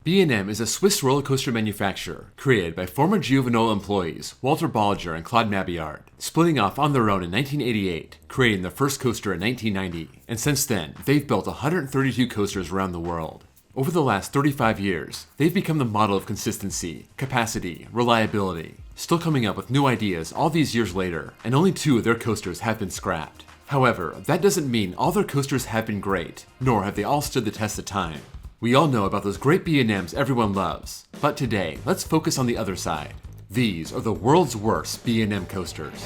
B&M is a Swiss roller coaster manufacturer created by former Juvenile employees Walter Bolliger and Claude Mabillard, splitting off on their own in 1988, creating the first coaster in 1990, and since then, they've built 132 coasters around the world. Over the last 35 years, they've become the model of consistency, capacity, reliability, still coming up with new ideas all these years later, and only 2 of their coasters have been scrapped. However, that doesn't mean all their coasters have been great, nor have they all stood the test of time. We all know about those great B&Ms everyone loves, but today, let's focus on the other side. These are the world's worst B&M coasters.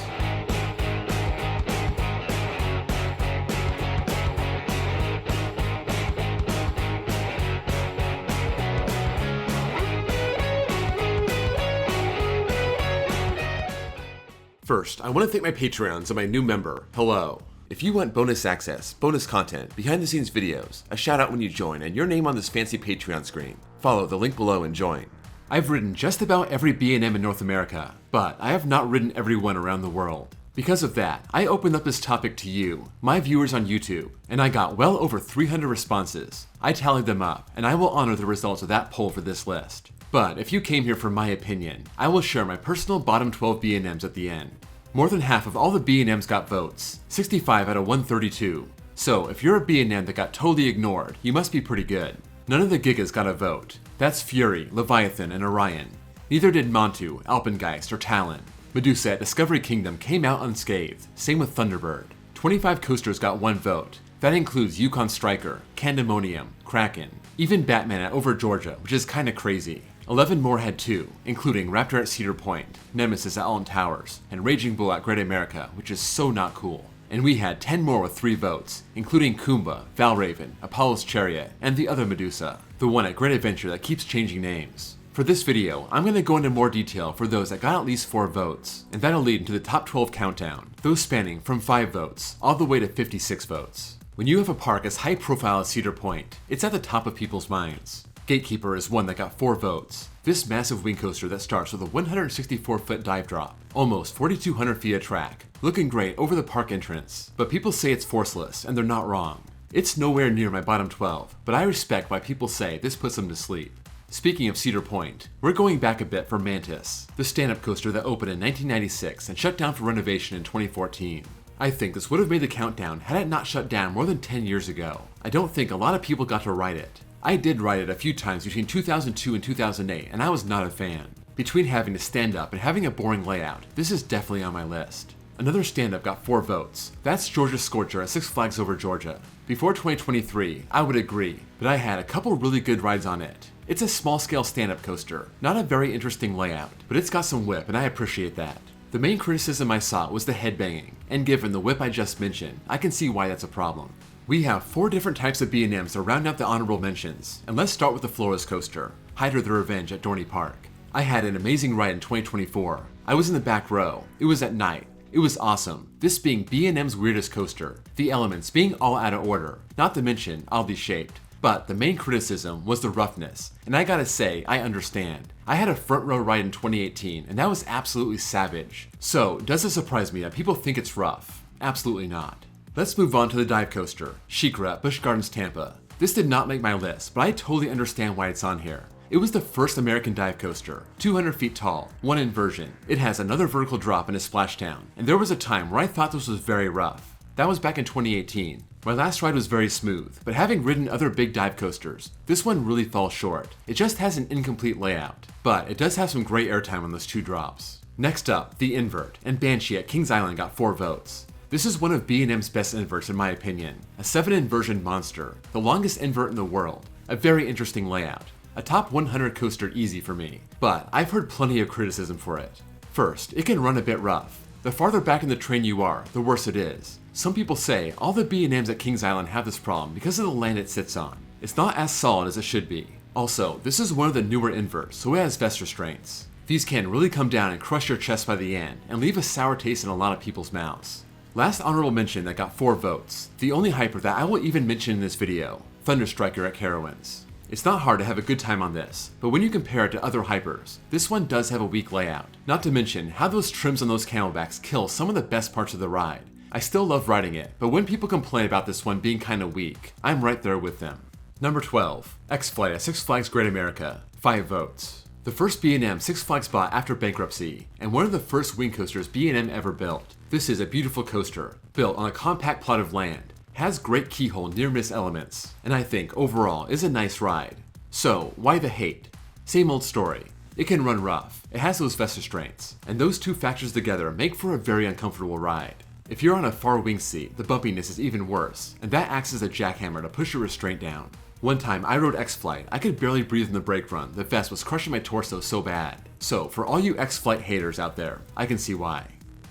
First, I want to thank my Patreons and my new member, hello. If you want bonus access, bonus content, behind the scenes videos, a shout out when you join, and your name on this fancy Patreon screen, follow the link below and join. I've ridden just about every B&M in North America, but I have not ridden every one around the world. Because of that, I opened up this topic to you, my viewers on YouTube, and I got well over 300 responses. I tallied them up, and I will honor the results of that poll for this list. But if you came here for my opinion, I will share my personal bottom 12 B&Ms at the end. More than half of all the B&Ms got votes, 65 out of 132. So if you're a B&M that got totally ignored, you must be pretty good. None of the Gigas got a vote. That's Fury, Leviathan, and Orion. Neither did Montu, Alpengeist, or Talon. Medusa at Discovery Kingdom came out unscathed, same with Thunderbird. 25 coasters got 1 vote. That includes Yukon Striker, Candemonium, Kraken, even Batman at Over Georgia, which is kinda crazy. 11 more had 2, including Raptor at Cedar Point, Nemesis at Alton Towers, and Raging Bull at Great America, which is so not cool. And we had 10 more with 3 votes, including Kumba, Valraven, Apollo's Chariot, and the other Medusa, the one at Great Adventure that keeps changing names. For this video, I'm going to go into more detail for those that got at least 4 votes, and that'll lead into the top 12 countdown, those spanning from 5 votes all the way to 56 votes. When you have a park as high profile as Cedar Point, it's at the top of people's minds. Gatekeeper is one that got 4 votes. This massive wing coaster that starts with a 164-foot dive drop, almost 4,200 feet of track, looking great over the park entrance, but people say it's forceless, and they're not wrong. It's nowhere near my bottom 12, but I respect why people say this puts them to sleep. Speaking of Cedar Point, we're going back a bit for Mantis, the stand-up coaster that opened in 1996 and shut down for renovation in 2014. I think this would have made the countdown had it not shut down more than 10 years ago. I don't think a lot of people got to ride it. I did ride it a few times between 2002 and 2008, and I was not a fan. Between having to stand up and having a boring layout, this is definitely on my list. Another stand-up got 4 votes. That's Georgia Scorcher at Six Flags Over Georgia. Before 2023, I would agree, but I had a couple really good rides on it. It's a small-scale stand-up coaster, not a very interesting layout, but it's got some whip and I appreciate that. The main criticism I saw was the headbanging, and given the whip I just mentioned, I can see why that's a problem. We have 4 different types of B&Ms to round out the honorable mentions, and let's start with the Flores coaster, Riddlers Revenge at Dorney Park. I had an amazing ride in 2024. I was in the back row. It was at night. It was awesome, this being B&M's weirdest coaster, the elements being all out of order, not to mention oddly shaped. But the main criticism was the roughness, and I gotta say, I understand. I had a front row ride in 2018, and that was absolutely savage. So, does it surprise me that people think it's rough? Absolutely not. Let's move on to the dive coaster, Shikra at Busch Gardens Tampa. This did not make my list, but I totally understand why it's on here. It was the first American dive coaster, 200 feet tall, 1 inversion. It has another vertical drop in a splashdown, and there was a time where I thought this was very rough. That was back in 2018. My last ride was very smooth, but having ridden other big dive coasters, this one really falls short. It just has an incomplete layout, but it does have some great airtime on those 2 drops. Next up, the invert, and Banshee at Kings Island got 4 votes. This is one of B&M's best inverts in my opinion. A 7 inversion monster, the longest invert in the world. A very interesting layout. A top 100 coaster easy for me, but I've heard plenty of criticism for it. First, it can run a bit rough. The farther back in the train you are, the worse it is. Some people say all the B&Ms at Kings Island have this problem because of the land it sits on. It's not as solid as it should be. Also, this is one of the newer inverts, so it has vest restraints. These can really come down and crush your chest by the end, and leave a sour taste in a lot of people's mouths. Last honorable mention that got 4 votes, the only hyper that I will even mention in this video, Thunderstriker at Carowinds. It's not hard to have a good time on this, but when you compare it to other hypers, this one does have a weak layout. Not to mention how those trims on those camelbacks kill some of the best parts of the ride. I still love riding it, but when people complain about this one being kinda weak, I'm right there with them. Number 12. XFlight at Six Flags Great America, 5 votes. The first B&M Six Flags bought after bankruptcy, and one of the first wing coasters B&M ever built. This is a beautiful coaster, built on a compact plot of land, has great keyhole near-miss elements, and I think overall is a nice ride. So, why the hate? Same old story. It can run rough, it has those vest restraints, and those two factors together make for a very uncomfortable ride. If you're on a far wing seat, the bumpiness is even worse, and that acts as a jackhammer to push your restraint down. One time I rode XFlight, I could barely breathe in the brake run, the vest was crushing my torso so bad. So, for all you XFlight haters out there, I can see why.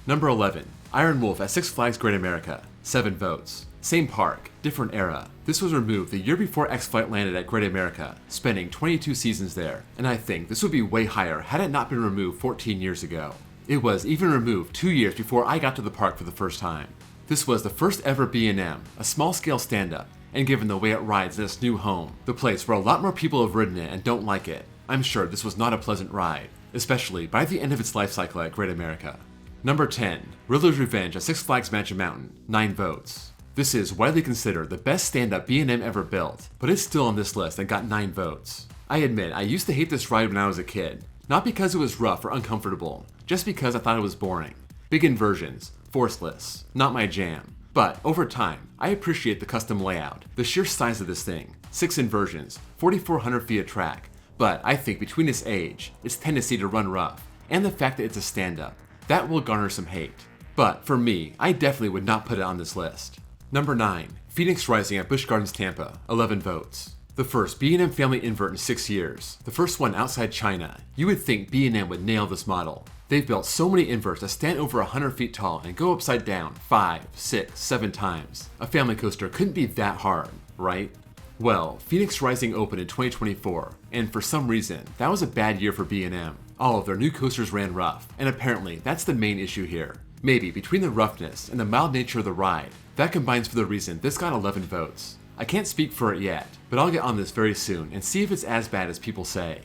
Number 11. Iron Wolf at Six Flags Great America, 7 votes. Same park, different era. This was removed the year before XFlight landed at Great America, spending 22 seasons there, and I think this would be way higher had it not been removed 14 years ago. It was even removed 2 years before I got to the park for the first time. This was the first ever B&M, a small-scale stand-up, and given the way it rides in its new home, the place where a lot more people have ridden it and don't like it, I'm sure this was not a pleasant ride, especially by the end of its life cycle at Great America. Number 10. Riddlers Revenge at Six Flags Magic Mountain, 9 votes. This is widely considered the best stand-up B&M ever built, but it's still on this list and got 9 votes. I admit I used to hate this ride when I was a kid, not because it was rough or uncomfortable, just because I thought it was boring. Big inversions, forceless, not my jam. But over time, I appreciate the custom layout, the sheer size of this thing, 6 inversions, 4,400 feet of track, but I think between its age, its tendency to run rough, and the fact that it's a stand-up, that will garner some hate. But for me, I definitely would not put it on this list. Number 9. Phoenix Rising at Busch Gardens Tampa, 11 votes. The first B&M family invert in 6 years, the first one outside China. You would think B&M would nail this model. They've built so many inverts that stand over 100 feet tall and go upside down 5, 6, 7 times. A family coaster couldn't be that hard, right? Well, Phoenix Rising opened in 2024, and for some reason, that was a bad year for B&M. All of their new coasters ran rough, and apparently that's the main issue here. Maybe between the roughness and the mild nature of the ride, that combines for the reason this got 11 votes. I can't speak for it yet, but I'll get on this very soon and see if it's as bad as people say.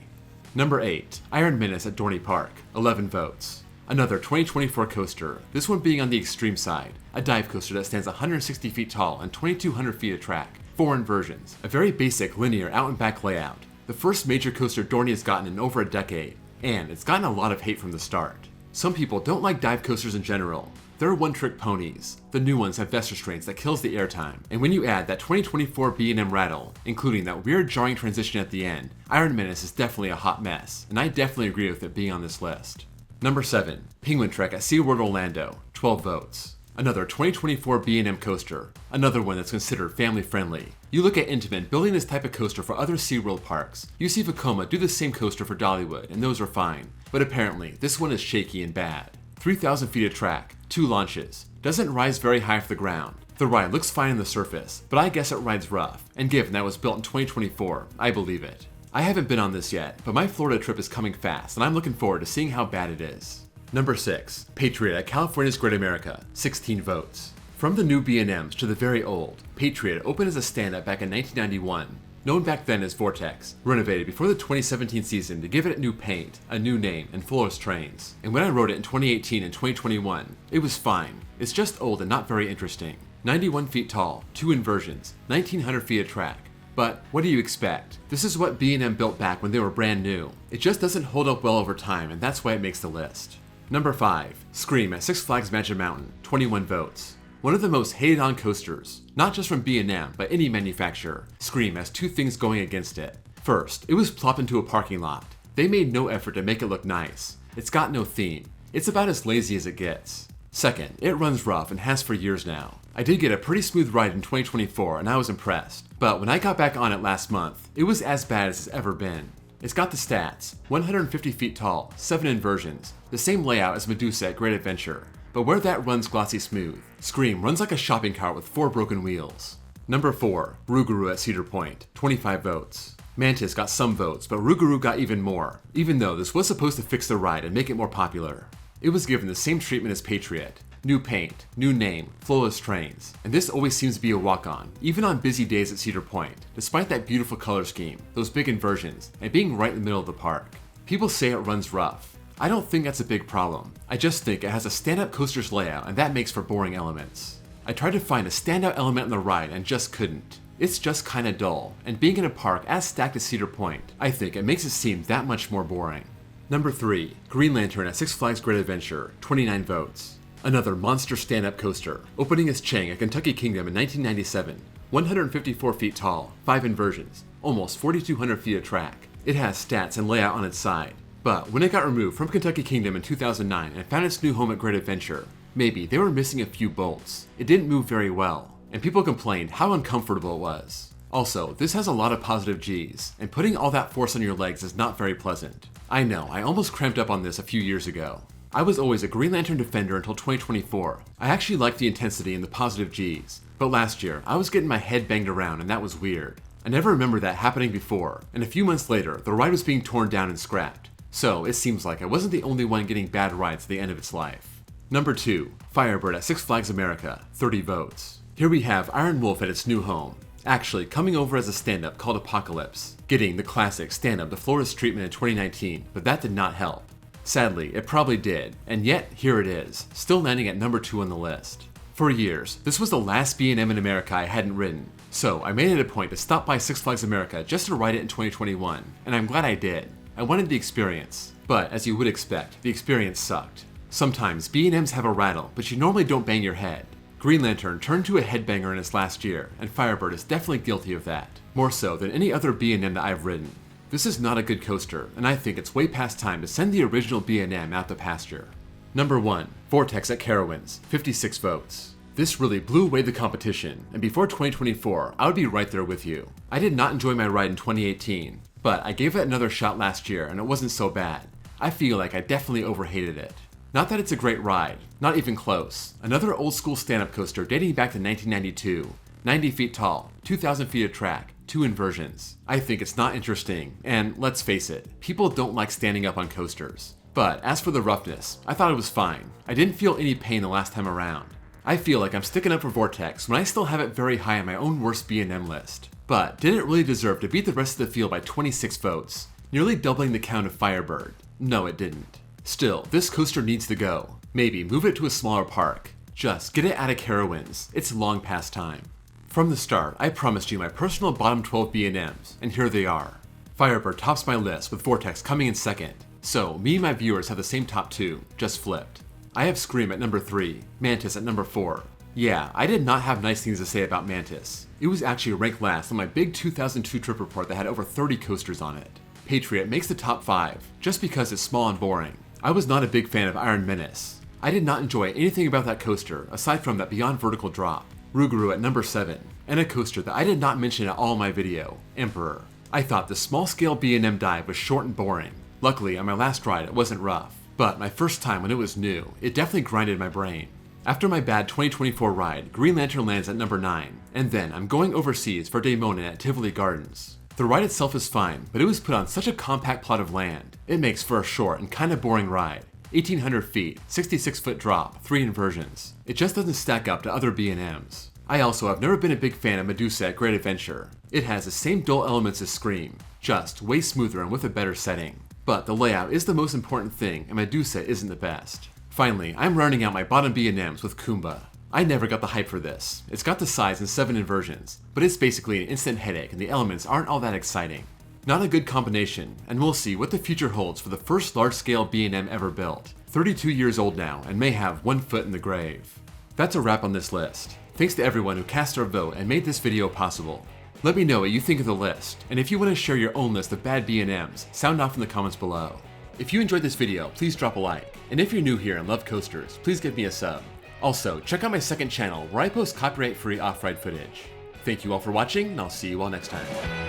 Number 8. Iron Menace at Dorney Park, 11 votes. Another 2024 coaster, this one being on the extreme side, a dive coaster that stands 160 feet tall and 2,200 feet of track, 4 inversions, a very basic linear out and back layout, the first major coaster Dorney has gotten in over a decade, and it's gotten a lot of hate from the start. Some people don't like dive coasters in general. They're one-trick ponies. The new ones have vest restraints that kills the airtime, and when you add that 2024 B&M rattle, including that weird jarring transition at the end, Iron Menace is definitely a hot mess, and I definitely agree with it being on this list. Number 7. Penguin Trek at SeaWorld Orlando, 12 votes. Another 2024 B&M coaster, another one that's considered family-friendly. You look at Intamin building this type of coaster for other SeaWorld parks. You see Vekoma do the same coaster for Dollywood, and those are fine. But apparently, this one is shaky and bad. 3,000 feet of track, 2 launches, doesn't rise very high off the ground. The ride looks fine on the surface, but I guess it rides rough, and given that it was built in 2024, I believe it. I haven't been on this yet, but my Florida trip is coming fast, and I'm looking forward to seeing how bad it is. Number 6. Patriot at California's Great America, 16 votes. From the new B&Ms to the very old, Patriot opened as a stand-up back in 1991. Known back then as Vortex, renovated before the 2017 season to give it new paint, a new name, and flawless trains. And when I rode it in 2018 and 2021, it was fine. It's just old and not very interesting. 91 feet tall, 2 inversions, 1,900 feet of track. But what do you expect? This is what B&M built back when they were brand new. It just doesn't hold up well over time, and that's why it makes the list. Number 5. Scream at Six Flags Magic Mountain, 21 votes. One of the most hated on coasters, not just from B&M, but any manufacturer. Scream has 2 things going against it. First, it was plopped into a parking lot. They made no effort to make it look nice. It's got no theme. It's about as lazy as it gets. Second, it runs rough and has for years now. I did get a pretty smooth ride in 2024 and I was impressed, but when I got back on it last month, it was as bad as it's ever been. It's got the stats, 150 feet tall, 7 inversions, the same layout as Medusa at Great Adventure. But where that runs glossy smooth, Scream runs like a shopping cart with 4 broken wheels. Number 4. Ruguru at Cedar Point, 25 votes. Mantis got some votes, but Ruguru got even more, even though this was supposed to fix the ride and make it more popular. It was given the same treatment as Patriot. New paint, new name, flawless trains, and this always seems to be a walk-on, even on busy days at Cedar Point, despite that beautiful color scheme, those big inversions, and being right in the middle of the park. People say it runs rough. I don't think that's a big problem. I just think it has a stand-up coaster's layout and that makes for boring elements. I tried to find a standout element in the ride and just couldn't. It's just kinda dull, and being in a park as stacked as Cedar Point, I think it makes it seem that much more boring. Number 3. Green Lantern at Six Flags Great Adventure, 29 votes. Another monster stand-up coaster, opening its Chang at Kentucky Kingdom in 1997. 154 feet tall, 5 inversions, almost 4,200 feet of track. It has stats and layout on its side. But when it got removed from Kentucky Kingdom in 2009 and found its new home at Great Adventure, maybe they were missing a few bolts. It didn't move very well, and people complained how uncomfortable it was. Also, this has a lot of positive G's, and putting all that force on your legs is not very pleasant. I know, I almost cramped up on this a few years ago. I was always a Green Lantern defender until 2024. I actually liked the intensity and the positive G's, but last year I was getting my head banged around and that was weird. I never remember that happening before, and a few months later, the ride was being torn down and scrapped. So it seems like I wasn't the only one getting bad rides at the end of its life. Number 2. Firebird at Six Flags America, 30 votes. Here we have Iron Wolf at its new home, actually coming over as a stand-up called Apocalypse, getting the classic stand-up to Florida's treatment in 2019, but that did not help. Sadly, it probably did, and yet here it is, still landing at number 2 on the list. For years, this was the last B&M in America I hadn't ridden, so I made it a point to stop by Six Flags America just to ride it in 2021, and I'm glad I did. I wanted the experience, but as you would expect, the experience sucked. Sometimes B&Ms have a rattle, but you normally don't bang your head. Green Lantern turned to a headbanger in its last year, and Firebird is definitely guilty of that, more so than any other B&M that I've ridden. This is not a good coaster, and I think it's way past time to send the original B&M out to pasture. Number 1. Vortex at Carowinds, 56 votes. This really blew away the competition, and before 2024, I would be right there with you. I did not enjoy my ride in 2018, but I gave it another shot last year and it wasn't so bad. I feel like I definitely overhated it. Not that it's a great ride, not even close. Another old school stand-up coaster dating back to 1992, 90 feet tall, 2,000 feet of track, 2 inversions. I think it's not interesting, and let's face it, people don't like standing up on coasters. But as for the roughness, I thought it was fine. I didn't feel any pain the last time around. I feel like I'm sticking up for Vortex when I still have it very high on my own worst B&M list. But did it really deserve to beat the rest of the field by 26 votes, nearly doubling the count of Firebird? No, it didn't. Still, this coaster needs to go. Maybe move it to a smaller park. Just get it out of Carowinds. It's long past time. From the start, I promised you my personal bottom 12 B&Ms, and here they are. Firebird tops my list with Vortex coming in second, so me and my viewers have the same top 2, just flipped. I have Scream at number 3, Mantis at number 4. Yeah, I did not have nice things to say about Mantis. It was actually ranked last on my big 2002 trip report that had over 30 coasters on it. Patriot makes the top 5, just because it's small and boring. I was not a big fan of Iron Menace. I did not enjoy anything about that coaster, aside from that beyond vertical drop. Ruguru at number 7, and a coaster that I did not mention at all in my video, Emperor. I thought the small-scale B&M dive was short and boring. Luckily, on my last ride it wasn't rough, but my first time when it was new, it definitely grinded my brain. After my bad 2024 ride, Green Lantern lands at number 9, and then I'm going overseas for Daemonin at Tivoli Gardens. The ride itself is fine, but it was put on such a compact plot of land. It makes for a short and kinda boring ride. 1,800 feet, 66-foot drop, 3 inversions. It just doesn't stack up to other B&Ms. I also have never been a big fan of Medusa at Great Adventure. It has the same dull elements as Scream, just way smoother and with a better setting. But the layout is the most important thing, and Medusa isn't the best. Finally, I'm rounding out my bottom B&Ms with Kumba. I never got the hype for this. It's got the size and 7 inversions, but it's basically an instant headache and the elements aren't all that exciting. Not a good combination, and we'll see what the future holds for the first large-scale B&M ever built. 32 years old now, and may have 1 foot in the grave. That's a wrap on this list. Thanks to everyone who cast their vote and made this video possible. Let me know what you think of the list, and if you want to share your own list of bad B&Ms, sound off in the comments below. If you enjoyed this video, please drop a like, and if you're new here and love coasters, please give me a sub. Also, check out my second channel where I post copyright-free off-ride footage. Thank you all for watching, and I'll see you all next time.